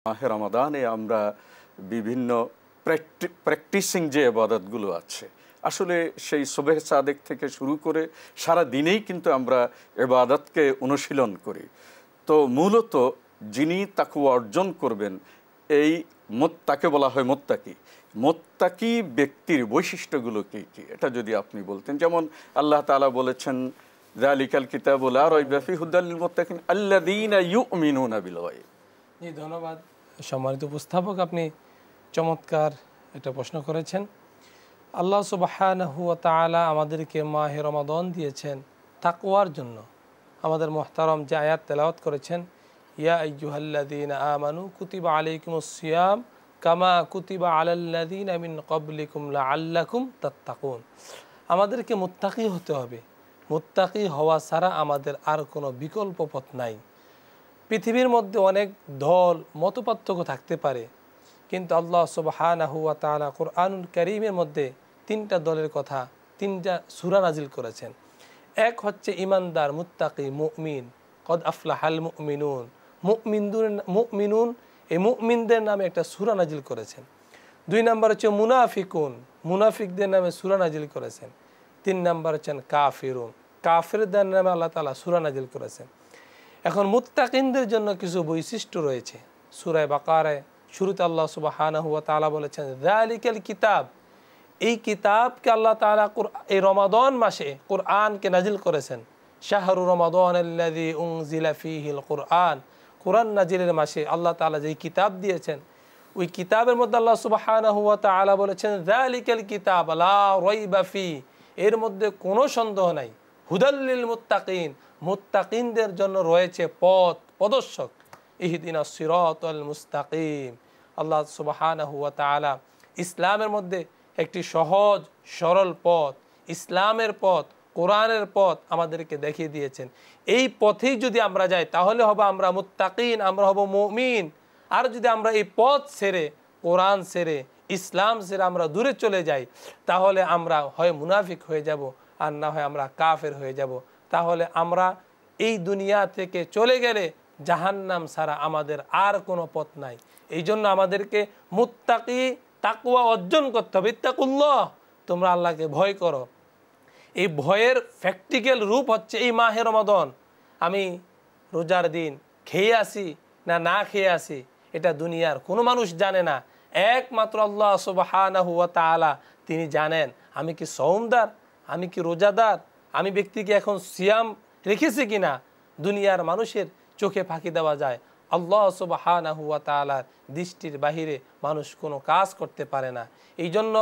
মাহে রমাদানে আমরা বিভিন্ন প্র্যাকটিসিং যে ইবাদতগুলো আছে, আসলে সেই সুবহ সাদেক থেকে শুরু করে সারা দিনেই কিন্তু আমরা ইবাদতকে অনুশীলন করি। তো মূলত যিনি তাকওয়া অর্জন করবেন, এই তাকে বলা হয় মুত্তাকি। মুত্তাকি ব্যক্তির বৈশিষ্ট্যগুলো কী কী, এটা যদি আপনি বলতেন। যেমন আল্লাহ তাআলা বলেছেন, যালিকাল কিতাবু লা রাইবা ফীহি হুদাল লিল মুত্তাকিন আল্লাযীনা ইউমিনুনা বিল গায়ব। জি, ধন্যবাদ সম্মানিত উপস্থাপক, আপনি চমৎকার একটা প্রশ্ন করেছেন। আল্লাহ সুবহানাহু ওয়া তাআলা আমাদেরকে মাহে রমাদান দিয়েছেন তাকওয়ার জন্য। আমাদের মুহতারম যে আয়াত তেলাওয়াত করেছেন, ইয়া আইয়ুহাল্লাযীনা আমানু কুতিবা আলাইকুমুস সিয়াম কামা কুতিবা আলাল্লাযীনা মিন ক্বাবলিকুম লাআল্লাকুম তাত্তাকুন। আমাদেরকে মুত্তাকি হতে হবে। মুত্তাকি হওয়া ছাড়া আমাদের আর কোনো বিকল্প পথ নাই। পৃথিবীর মধ্যে অনেক দল মতপার্থক্য থাকতে পারে, কিন্তু আল্লাহ সুবহানাহু ওয়া তাআলা কুরআনুল কারীমের মধ্যে তিনটা দলের কথা তিনটা সূরা নাজিল করেছেন। এক হচ্ছে ইমানদার, মুত্তাকি, মুমিন, কদ আফলাহাল মুমিনুন। মুমিনুন, এই মুমিনদের নামে একটা সূরা নাজিল করেছেন। 2 নম্বর হচ্ছে মুনাফিকুন, মুনাফিকদের নামে সূরা নাজিল করেছেন। 3 নম্বর হচ্ছেন কাফিরুন, কাফিরদের নামে আল্লাহ তাআলা সূরা নাজিল করেছেন। এখন মুত্তাকিনদের জন্য কিছু বৈশিষ্ট্য রয়েছে। সূরা বাকারায় শুরুতে আল্লাহ সুবহানাহু ওয়া তাআলা বলেছেন, যালিকাল কিতাব, এই কিতাবকে আল্লাহ তাআলা এই রমাদান মাসে কোরআনকে নাজিল করেছেন। শাহরু রমাদানাল্লাযী উনজিলা ফীহিল কুরআন, কোরআন নাজিলের মাসে আল্লাহ তাআলা যেই কিতাব দিয়েছেন, ওই কিতাবের মধ্যে আল্লাহ সুবহানাহু ওয়া তাআলা বলেছেন, যালিকাল কিতাব লা রাইবা ফী, এর মধ্যে কোনো সন্দেহ নাই, হুদাল লিল মুত্তাকিন, মুত্তাকিনদের জন্য রয়েছে পথ প্রদর্শক। ইহদিনাস সিরাতাল মুস্তাকিম। আল্লাহ সুবহানাহু ওয়া তাআলা ইসলামের মধ্যে একটি সহজ সরল পথ, ইসলামের পথ, কোরআনের পথ আমাদেরকে দেখিয়ে দিয়েছেন। এই পথেই যদি আমরা যাই তাহলে হব আমরা মুত্তাকিন, আমরা হব মুমিন। আর যদি আমরা এই পথ ছেড়ে, কোরআন ছেড়ে, ইসলাম ছেড়ে আমরা দূরে চলে যাই, তাহলে আমরা হয় মুনাফিক হয়ে যাব, আর না হয় আমরা কাফের হয়ে যাব। তাহলে আমরা এই দুনিয়া থেকে চলে গেলে জাহান্নাম ছাড়া আমাদের আর কোনো পথ নাই। এই জন্য আমাদেরকে মুত্তাকি, তাকওয়া অর্জন করতে হবে। ইত্তাকুল্লাহ, তোমরা আল্লাহকে ভয় করো। এই ভয়ের প্র্যাকটিক্যাল রূপ হচ্ছে এই মাহে রমাদান। আমি রোজার দিন খেয়ে আসি না না খেয়ে আসি, এটা দুনিয়ার কোনো মানুষ জানে না, একমাত্র আল্লাহ সুবহানাহু ওয়া তাআলা তিনি জানেন। আমি কি সওমদার, আমি কি রোজাদার, আমি ব্যক্তিকে এখন সিয়াম রেখেছি কিনা, দুনিয়ার মানুষের চোখে ফাঁকি দেওয়া যায়। আল্লাহ সুবহানাহু ওয়া তাআলার দৃষ্টির বাহিরে মানুষ কোনো কাজ করতে পারে না। এই জন্য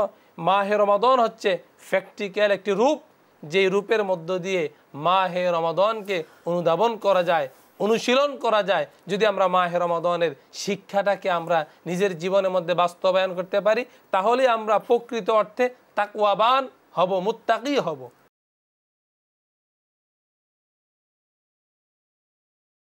মাহে রমাদান হচ্ছে প্র্যাকটিক্যাল একটি রূপ, যে রূপের মধ্য দিয়ে মাহে রমাদানকে অনুধাবন করা যায়, অনুশীলন করা যায়। যদি আমরা মাহে রমাদানের শিক্ষাটাকে আমরা নিজের জীবনের মধ্যে বাস্তবায়ন করতে পারি, তাহলে আমরা প্রকৃত অর্থে তাকওয়াবান হব, মুত্তাকি হব।